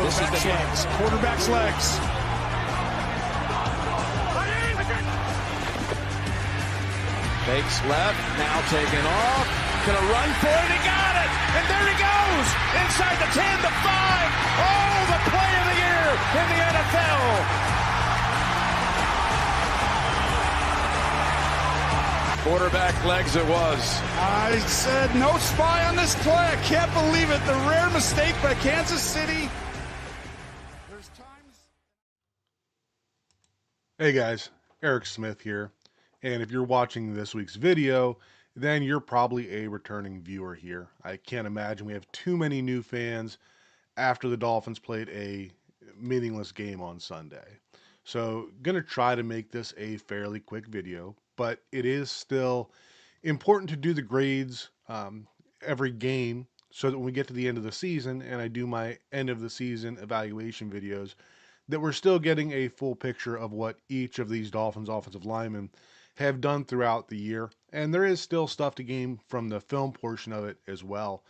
This is the legs. Quarterback's legs. Fakes left, now taken off. Gonna run for it, he got it! And there he goes! Inside the 10, the 5. Oh, the play of the year in the NFL! Quarterback legs it was. I said no spy on this play. I can't believe it. The rare mistake by Kansas City. There's times. Hey guys, Eric Smith here. And if you're watching this week's video, then you're probably a returning viewer here. I can't imagine we have too many new fans after the Dolphins played a meaningless game on Sunday. So, gonna try to make this a fairly quick video, but it is still important to do the grades every game so that when we get to the end of the season and I do my end of the season evaluation videos, that we're still getting a full picture of what each of these Dolphins offensive linemen have done throughout the year. And there is still stuff to gain from the film portion of it as well.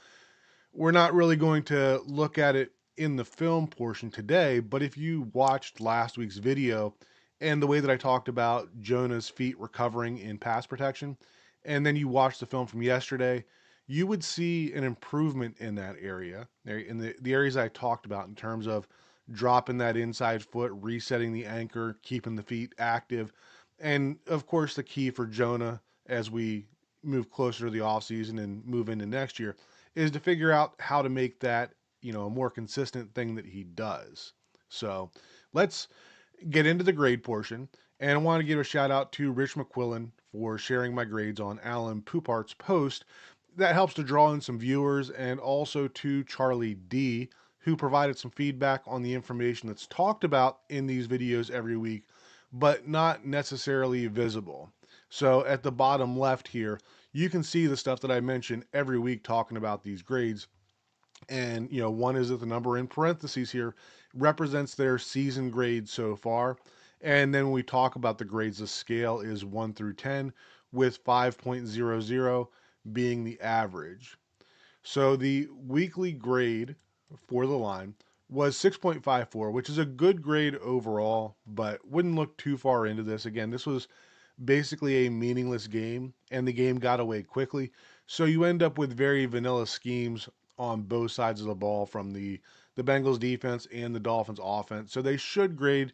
We're not really going to look at it in the film portion today, but if you watched last week's video and the way that I talked about Jonah's feet recovering in pass protection, and then you watch the film from yesterday, you would see an improvement in that area, in the areas I talked about in terms of dropping that inside foot, resetting the anchor, keeping the feet active, and of course the key for Jonah as we move closer to the offseason and move into next year is to figure out how to make that, a more consistent thing that he does. So let's get into the grade portion. And I want to give a shout out to Rich McQuillan for sharing my grades on Alan Poupart's post. That helps to draw in some viewers, and also to Charlie D, who provided some feedback on the information that's talked about in these videos every week, but not necessarily visible. So at the bottom left here, you can see the stuff that I mention every week talking about these grades. And, one is that the number in parentheses here represents their season grade so far. And then when we talk about the grades, the scale is 1 through 10, with 5.00 being the average. So the weekly grade for the line was 6.54, which is a good grade overall, but wouldn't look too far into this. Again, this was basically a meaningless game, and the game got away quickly. So you end up with very vanilla schemes on both sides of the ball from the Bengals defense and the Dolphins offense. So they should grade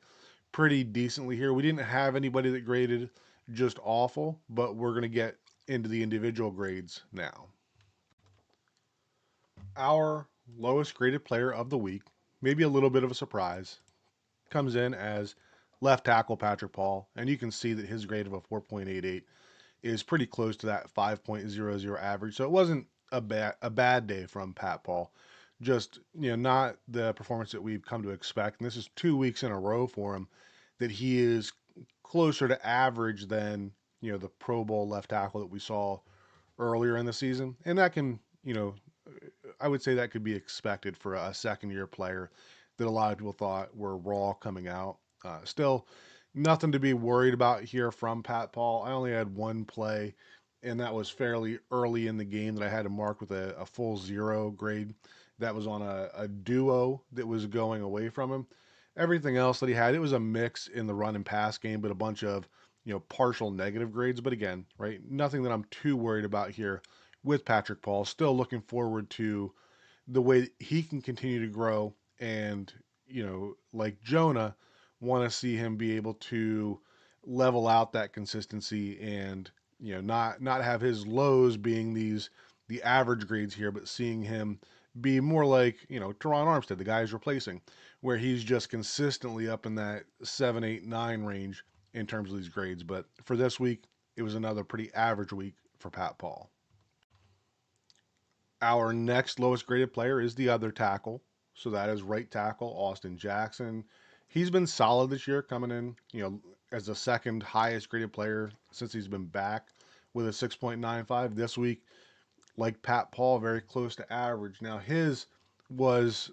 pretty decently here. We didn't have anybody that graded just awful, but we're going to get into the individual grades now. Our lowest graded player of the week, maybe a little bit of a surprise, comes in as left tackle Patrick Paul, and you can see that his grade of a 4.88 is pretty close to that 5.00 average. So it wasn't a bad day from Pat Paul. Just, not the performance that we've come to expect. And this is 2 weeks in a row for him that he is closer to average than, the Pro Bowl left tackle that we saw earlier in the season. And that can, I would say that could be expected for a second-year player that a lot of people thought were raw coming out. Still, nothing to be worried about here from Pat Paul. I only had one play, and that was fairly early in the game that I had to mark with a full 0 grade. That was on a duo that was going away from him. Everything else that he had, it was a mix in the run and pass game, but a bunch of, partial negative grades. But again, right, nothing that I'm too worried about here with Patrick Paul. Still looking forward to the way that he can continue to grow, and, like Jonah, want to see him be able to level out that consistency and, not have his lows being the average grades here, but seeing him be more like, Teron Armstead, the guy he's replacing, where he's just consistently up in that 7, 8, 9 range in terms of these grades. But for this week, it was another pretty average week for Pat Paul. Our next lowest graded player is the other tackle. So that is right tackle Austin Jackson. He's been solid this year, coming in, as the second highest graded player since he's been back with a 6.95. This week, like Pat Paul, very close to average. Now his was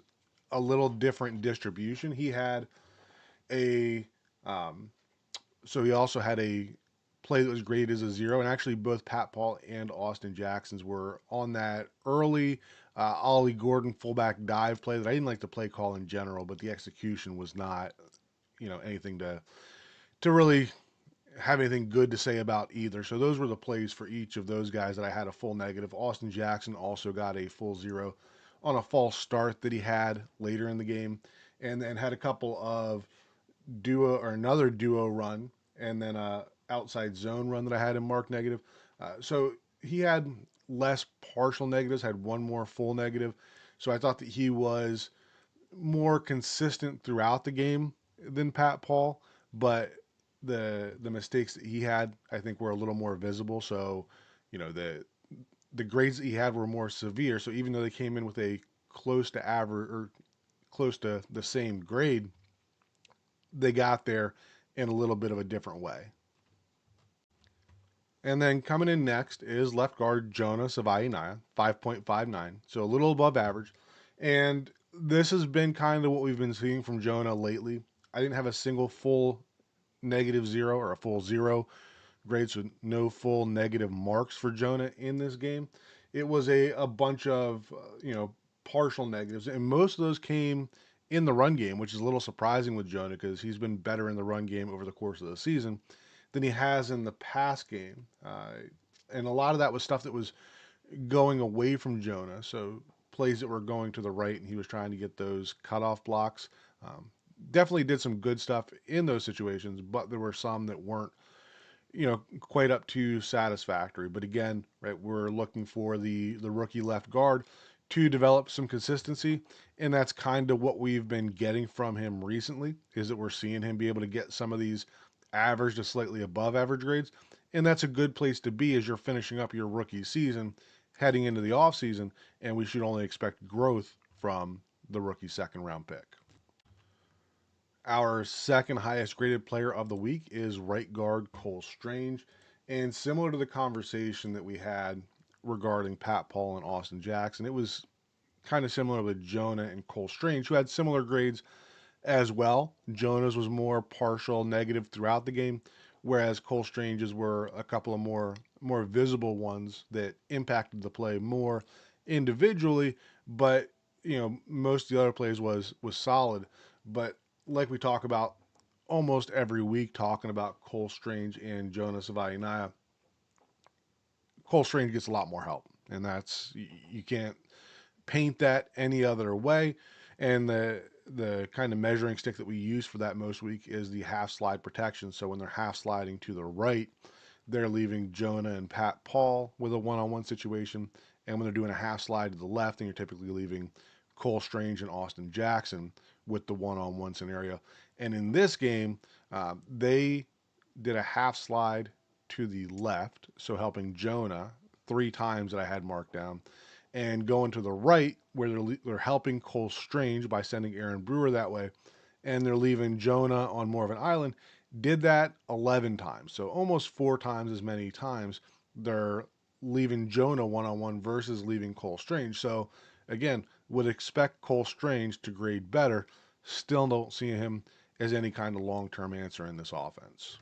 a little different distribution. He had so he also had a play that was graded as a 0, and actually both Pat Paul and Austin Jackson's were on that early Ollie Gordon fullback dive play that I didn't like the play call in general, but the execution was not, anything to really have anything good to say about either. So those were the plays for each of those guys that I had a full negative. Austin Jackson also got a full 0 on a false start that he had later in the game, and then had a couple of duo or another duo run, and then a outside zone run that I had him marked negative. So he had less partial negatives, had one more full negative. So I thought that he was more consistent throughout the game than Pat Paul, but the mistakes that he had, I think, were a little more visible. So, the grades that he had were more severe. So even though they came in with a close to average or close to the same grade, they got there in a little bit of a different way. And then coming in next is left guard Jonah Savaiinaea, 5.59, so a little above average. And this has been kind of what we've been seeing from Jonah lately. I didn't have a single full -0 or a full 0 grades, with no full negative marks for Jonah in this game. It was a bunch of, partial negatives, and most of those came in the run game, which is a little surprising with Jonah because he's been better in the run game over the course of the season than he has in the pass game. And a lot of that was stuff that was going away from Jonah. So plays that were going to the right, and he was trying to get those cutoff blocks. Definitely did some good stuff in those situations, but there were some that weren't, quite up to satisfactory. But again, right, we're looking for the rookie left guard to develop some consistency, and that's kind of what we've been getting from him recently. Is that we're seeing him be able to get some of these average to slightly above average grades, and that's a good place to be as you're finishing up your rookie season, heading into the off season, and we should only expect growth from the rookie second round pick. Our second highest graded player of the week is right guard Cole Strange. And similar to the conversation that we had regarding Pat Paul and Austin Jackson, it was kind of similar with Jonah and Cole Strange, who had similar grades as well. Jonah's was more partial negative throughout the game, whereas Cole Strange's were a couple of more visible ones that impacted the play more individually, but most of the other plays was solid. But like we talk about almost every week, talking about Cole Strange and Jonas Savaiinaea, Cole Strange gets a lot more help, and that's, you can't paint that any other way. And the kind of measuring stick that we use for that most week is the half slide protection. So when they're half sliding to the right, they're leaving Jonah and Pat Paul with a one-on-one situation. And when they're doing a half slide to the left, then you're typically leaving Cole Strange and Austin Jackson with the one-on-one scenario. And in this game, they did a half slide to the left, so helping Jonah 3 times that I had marked down, and going to the right where they're helping Cole Strange by sending Aaron Brewer that way, and they're leaving Jonah on more of an island. Did that 11 times, so almost 4 times as many times they're leaving Jonah one-on-one versus leaving Cole Strange. So again, would expect Cole Strange to grade better. Still don't see him as any kind of long-term answer in this offense.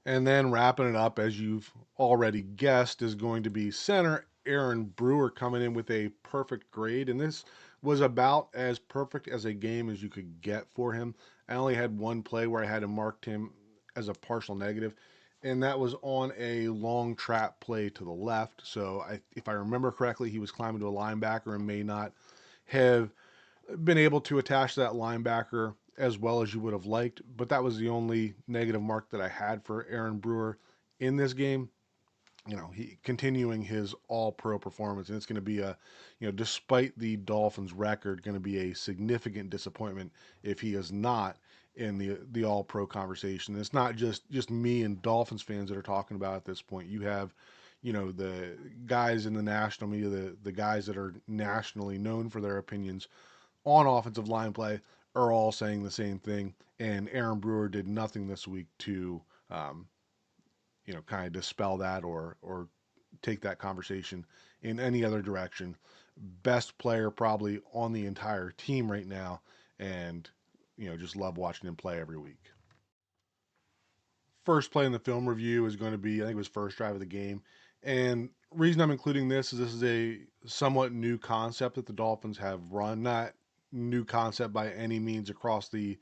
And then wrapping it up, as you've already guessed, is going to be center Aaron Brewer coming in with a perfect grade. And this was about as perfect as a game as you could get for him. I only had one play where I had marked him as a partial negative, and that was on a long trap play to the left. So if I remember correctly, he was climbing to a linebacker and may not have been able to attach that linebacker as well as you would have liked, but that was the only negative mark that I had for Aaron Brewer in this game. He continuing his all-pro performance, and it's going to be despite the Dolphins record, going to be a significant disappointment if he is not in the all-pro conversation. And it's not just me and Dolphins fans that are talking about it at this point. You have, the guys in the national media, the guys that are nationally known for their opinions on offensive line play are all saying the same thing. And Aaron Brewer did nothing this week to, kind of dispel that or take that conversation in any other direction. Best player probably on the entire team right now, and just love watching him play every week. First play in the film review is going to be, I think it was first drive of the game, and reason I'm including this is a somewhat new concept that the Dolphins have run. Not new concept by any means across the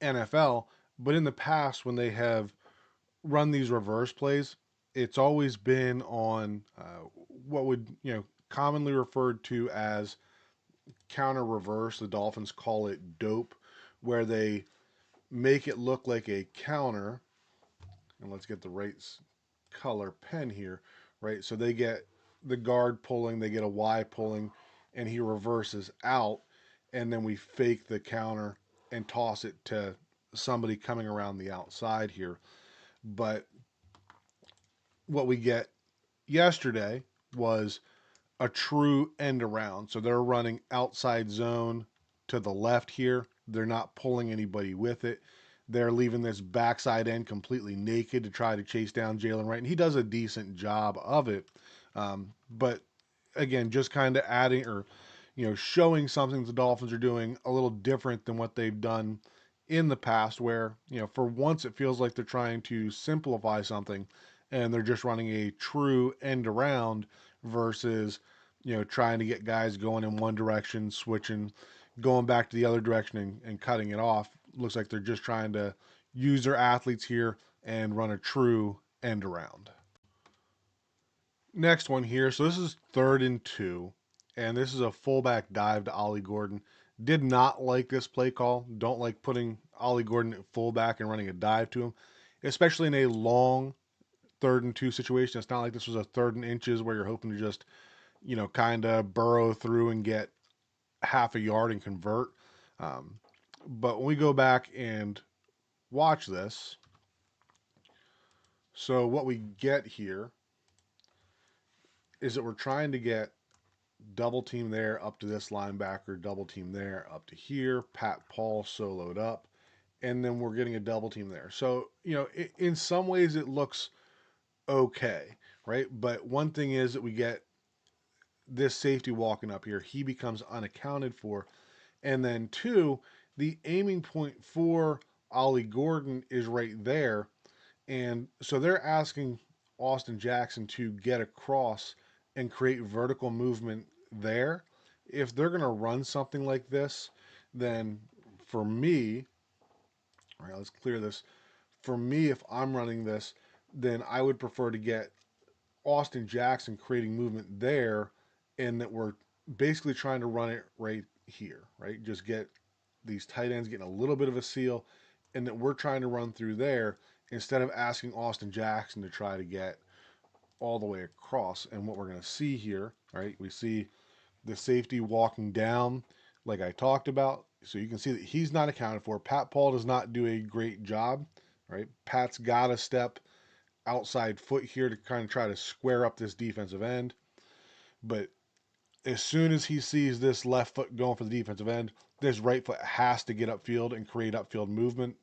NFL, but in the past when they have run these reverse plays, it's always been on what would commonly referred to as counter reverse. The Dolphins call it dope, where they make it look like a counter. And let's get the right color pen here, right? So they get the guard pulling, they get a Y pulling, and he reverses out, and then we fake the counter and toss it to somebody coming around the outside here. But what we get yesterday was a true end around. So they're running outside zone to the left here. They're not pulling anybody with it. They're leaving this backside end completely naked to try to chase down Jalen Wright. And he does a decent job of it. But again, just kind of adding or, showing something the Dolphins are doing a little different than what they've done in the past, where, for once it feels like they're trying to simplify something and they're just running a true end around versus, trying to get guys going in one direction, switching, going back to the other direction and cutting it off. Looks like they're just trying to use their athletes here and run a true end around. Next one here. So this is 3rd and 2, and this is a fullback dive to Ollie Gordon. Did not like this play call. Don't like putting Ollie Gordon at fullback and running a dive to him, especially in a long 3rd and 2 situation. It's not like this was a 3rd and inches where you're hoping to just, kind of burrow through and get half a yard and convert. But when we go back and watch this, so what we get here is that we're trying to get double team there up to this linebacker, double team there up to here, Pat Paul soloed up, and then we're getting a double team there. So, in some ways it looks okay, right? But one thing is that we get this safety walking up here, he becomes unaccounted for. And then 2, the aiming point for Ollie Gordon is right there. And so they're asking Austin Jackson to get across and create vertical movement there. If they're going to run something like this, then for me, all right, let's clear this. For me, if I'm running this, then I would prefer to get Austin Jackson creating movement there, and that we're basically trying to run it right here, right? Just get these tight ends getting a little bit of a seal, and that we're trying to run through there instead of asking Austin Jackson to try to get all the way across. And what we're going to see here, right? We see the safety walking down, like I talked about. So you can see that he's not accounted for. Pat Paul does not do a great job, right? Pat's got to step outside foot here to kind of try to square up this defensive end. But as soon as he sees this left foot going for the defensive end, this right foot has to get upfield and create upfield movement.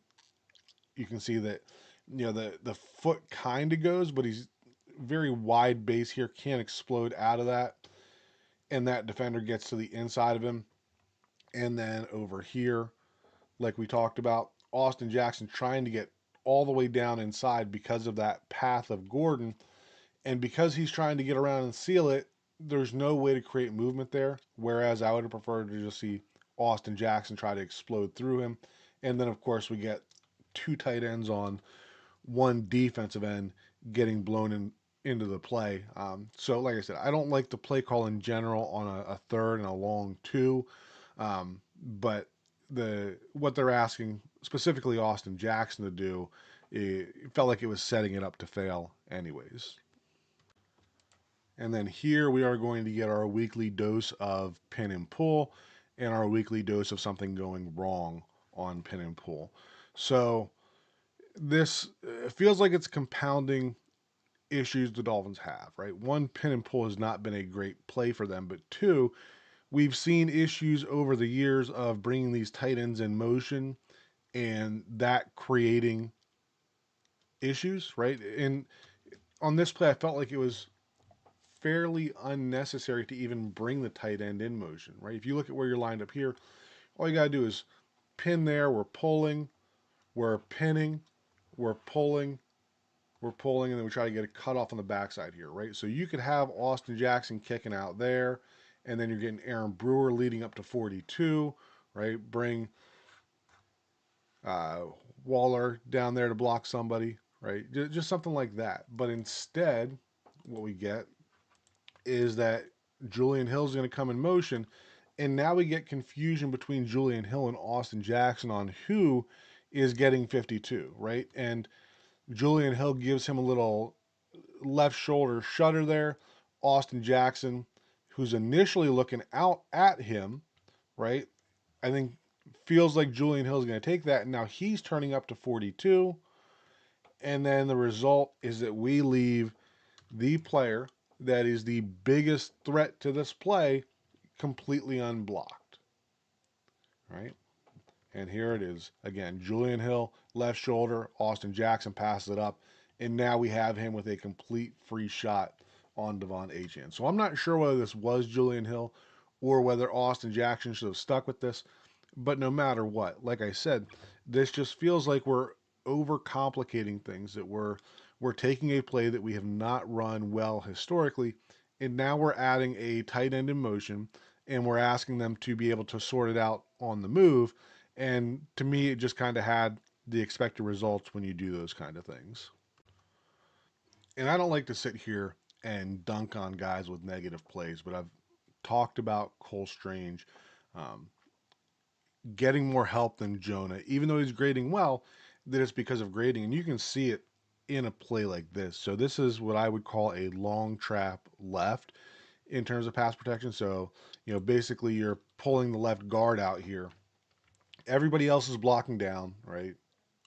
You can see that, the foot kind of goes, but he's very wide base here, can't explode out of that. And that defender gets to the inside of him. And then over here, like we talked about, Austin Jackson trying to get all the way down inside because of that path of Gordon. And because he's trying to get around and seal it, there's no way to create movement there. Whereas I would have preferred to just see Austin Jackson try to explode through him. And then, of course, we get 2 tight ends on 1 defensive end getting blown into the play. So, like I said, I don't like the play call in general on a 3rd and a long 2. But what they're asking, specifically Austin Jackson to do, it felt like it was setting it up to fail anyways. And then here we are going to get our weekly dose of pin and pull and our weekly dose of something going wrong on pin and pull. So this feels like it's compounding issues the Dolphins have, right? 1, pin and pull has not been a great play for them, but 2, we've seen issues over the years of bringing these tight ends in motion and that creating issues, right? And on this play, I felt like it was fairly unnecessary to even bring the tight end in motion, right? If you look at where you're lined up here, all you got to do is pin there. We're pulling, we're pinning, we're pulling, we're pulling, and then we try to get a cutoff on the backside here, right? So you could have Austin Jackson kicking out there, and then you're getting Aaron Brewer leading up to 42, right? Bring uh, Waller down there to block somebody, right? Just something like that. But instead, what we get is that Julian Hill is going to come in motion, and now we get confusion between Julian Hill and Austin Jackson on who is getting 52, right? And Julian Hill gives him a little left shoulder shudder there. Austin Jackson, who's initially looking out at him, right? I think feels like Julian Hill is going to take that. And now he's turning up to 42. And then the result is that we leave the player that is the biggest threat to this play completely unblocked, right? And here it is. Again, Julian Hill, left shoulder. Austin Jackson passes it up. And now we have him with a complete free shot on Devon Achane. So I'm not sure whether this was Julian Hill or whether Austin Jackson should have stuck with this. But no matter what, like I said, this just feels like we're overcomplicating things, that we're taking a play that we have not run well historically, and now we're adding a tight end in motion, and we're asking them to be able to sort it out on the move. And to me, it just kind of had the expected results when you do those kind of things. And I don't like to sit here and dunk on guys with negative plays, but I've talked about Cole Strange um, getting more help than Jonah, even though he's grading well, that it's because of grading. And you can see it in a play like this. So this is what I would call a long trap left in terms of pass protection. So, basically you're pulling the left guard out here. Everybody else is blocking down, right?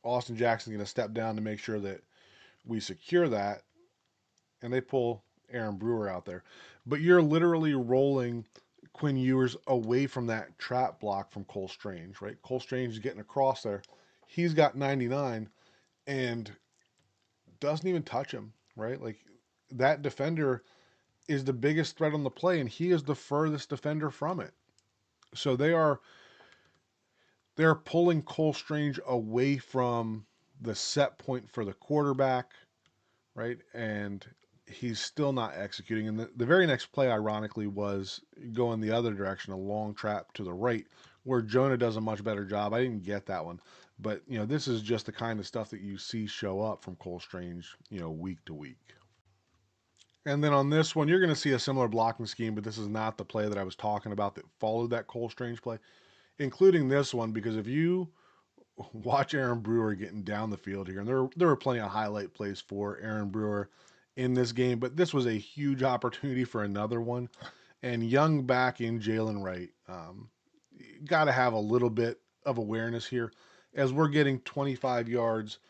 Austin Jackson's going to step down to make sure that we secure that, and they pull Aaron Brewer out there. But you're literally rolling Quinn Ewers away from that trap block from Cole Strange, right? Cole Strange is getting across there. He's got 99 and doesn't even touch him, right? Like, that defender is the biggest threat on the play, and he is the furthest defender from it. So they're pulling Cole Strange away from the set point for the quarterback, right? And he's still not executing. And the very next play, ironically, was going the other direction, a long trap to the right, where Jonah does a much better job. I didn't get that one. But, this is just the kind of stuff that you see show up from Cole Strange, week to week. And then on this one, you're going to see a similar blocking scheme, but this is not the play that I was talking about that followed that Cole Strange play, including this one, because if you watch Aaron Brewer getting down the field here, and there were plenty of highlight plays for Aaron Brewer in this game, but this was a huge opportunity for another one. And young back in Jalen Wright, got to have a little bit of awareness here as we're getting 25 yards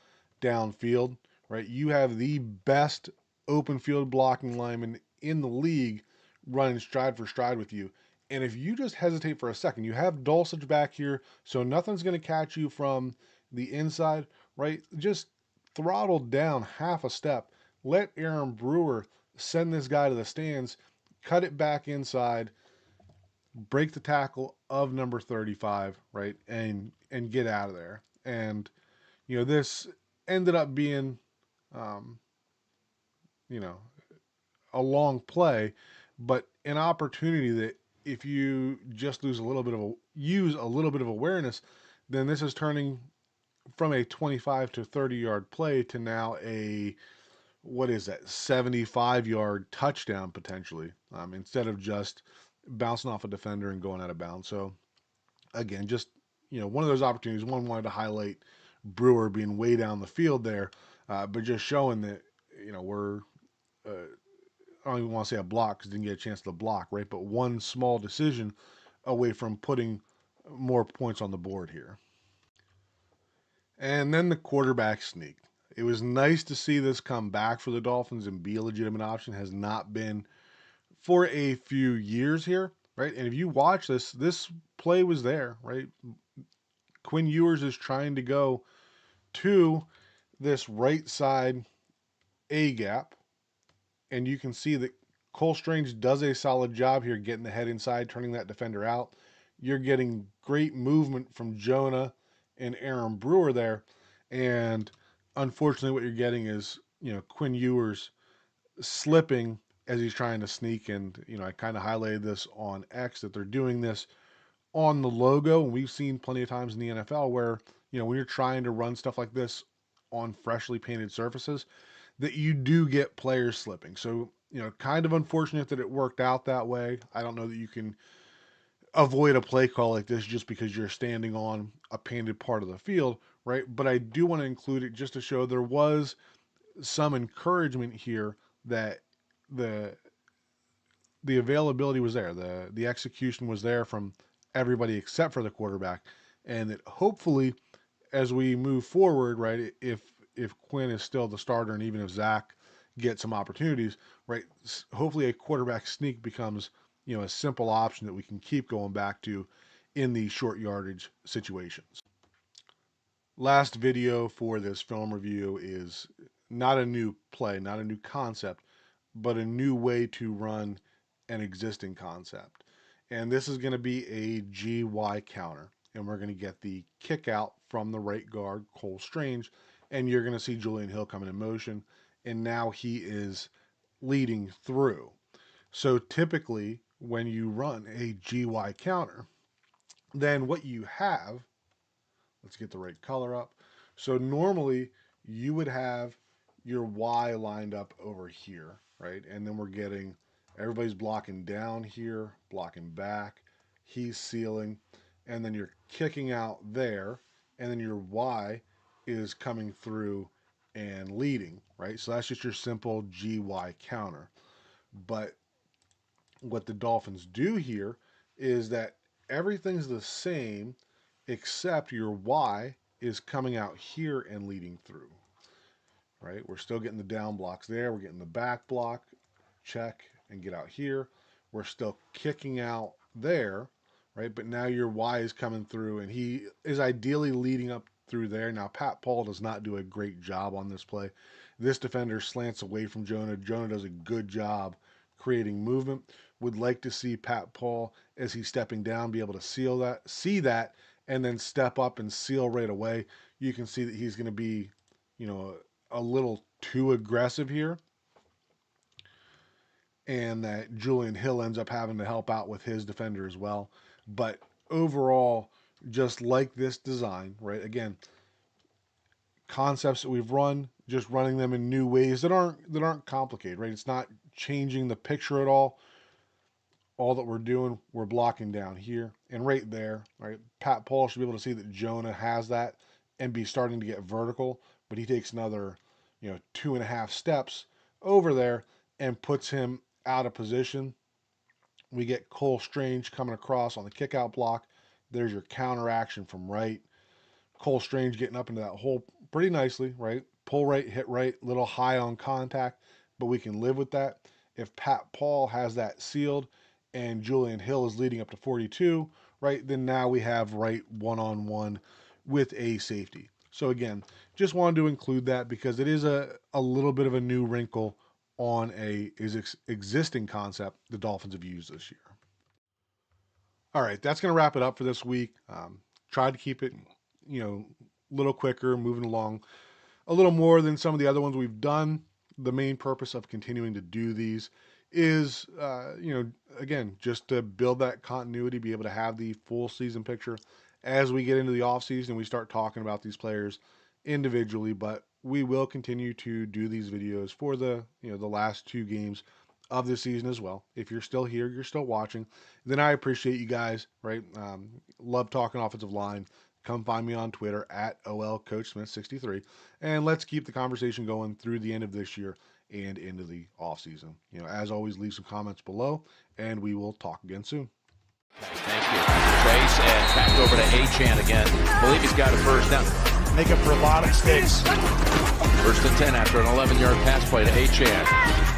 downfield, right? You have the best open field blocking lineman in the league running stride for stride with you. And if you just hesitate for a second, you have Dulcich back here, so nothing's going to catch you from the inside, right? Just throttle down half a step. Let Aaron Brewer send this guy to the stands, cut it back inside, break the tackle of number 35, right? And get out of there. And this ended up being um, you know, a long play, but an opportunity that if you just use a little bit of awareness, then this is turning from a 25 to 30 yard play to now a, what is that, 75-yard touchdown potentially, instead of just bouncing off a defender and going out of bounds. So again, just, one of those opportunities. One wanted to highlight Brewer being way down the field there, but just showing that, we're, I don't even want to say a block because didn't get a chance to block, right? But one small decision away from putting more points on the board here. And then the quarterback sneak. It was nice to see this come back for the Dolphins and be a legitimate option. Has not been for a few years here, right? And if you watch this play was there, right? Quinn Ewers is trying to go to this right side A gap, and you can see that Cole Strange does a solid job here getting the head inside, turning that defender out. You're getting great movement from Jonah and Aaron Brewer there. And unfortunately, what you're getting is Quinn Ewers slipping as he's trying to sneak. And, I kind of highlighted this on X that they're doing this on the logo. And we've seen plenty of times in the NFL where, when you're trying to run stuff like this on freshly painted surfaces, that you do get players slipping. So, kind of unfortunate that it worked out that way. I don't know that you can avoid a play call like this just because you're standing on a painted part of the field, right? But I do want to include it just to show there was some encouragement here that the availability was there, the execution was there from everybody except for the quarterback, and that hopefully as we move forward, right, if Quinn is still the starter and even if Zach gets some opportunities, right, hopefully a quarterback sneak becomes a simple option that we can keep going back to in these short yardage situations. Last video for this film review is not a new play, not a new concept, but a new way to run an existing concept. And this is going to be a GY counter. And we're going to get the kick out from the right guard, Cole Strange. And you're going to see Julian Hill coming in motion. And now he is leading through. So typically, when you run a GY counter, then what you have, let's get the right color up. So normally you would have your Y lined up over here, right? And then we're getting, everybody's blocking down here, blocking back, he's sealing, and then you're kicking out there, and then your Y is coming through and leading, right? So that's just your simple GY counter. But what the Dolphins do here is that everything's the same except your Y is coming out here and leading through, right? We're still getting the down blocks there. We're getting the back block, check, and get out here. We're still kicking out there, right? But now your Y is coming through, and he is ideally leading up through there. Now, Pat Paul does not do a great job on this play. This defender slants away from Jonah. Jonah does a good job creating movement. Would like to see Pat Paul, as he's stepping down, be able to see that, and then step up and seal right away. You can see that he's going to be, a little too aggressive here, and that Julian Hill ends up having to help out with his defender as well. But overall, just like this design, right? Again, concepts that we've run, just running them in new ways that aren't complicated, right? It's not changing the picture at all. All that we're doing, we're blocking down here and right there, right? Pat Paul should be able to see that Jonah has that and be starting to get vertical, but he takes another, 2.5 steps over there and puts him out of position. We get Cole Strange coming across on the kickout block. There's your counter action from right. Cole Strange getting up into that hole pretty nicely, right? Pull right, hit right, little high on contact, but we can live with that. If Pat Paul has that sealed and Julian Hill is leading up to 42, right, then now we have right one-on-one with a safety. So again, just wanted to include that because it is a little bit of a new wrinkle on a existing concept the Dolphins have used this year. All right, that's going to wrap it up for this week. Tried to keep it, a little quicker, moving along a little more than some of the other ones we've done. The main purpose of continuing to do these is, again, just to build that continuity, be able to have the full season picture as we get into the offseason and we start talking about these players individually. But we will continue to do these videos for the last 2 games of the season as well. If you're still here, you're still watching, then I appreciate you guys, right? Love talking offensive line. Come find me on Twitter at OLCoachSmith63, and let's keep the conversation going through the end of this year and into the offseason. As always, leave some comments below, and we will talk again soon. Thank you. Chase, and back over to Achane again. Believe he's got a first down. Make up for a lot of mistakes. 1st and 10 after an 11-yard pass play to Achane.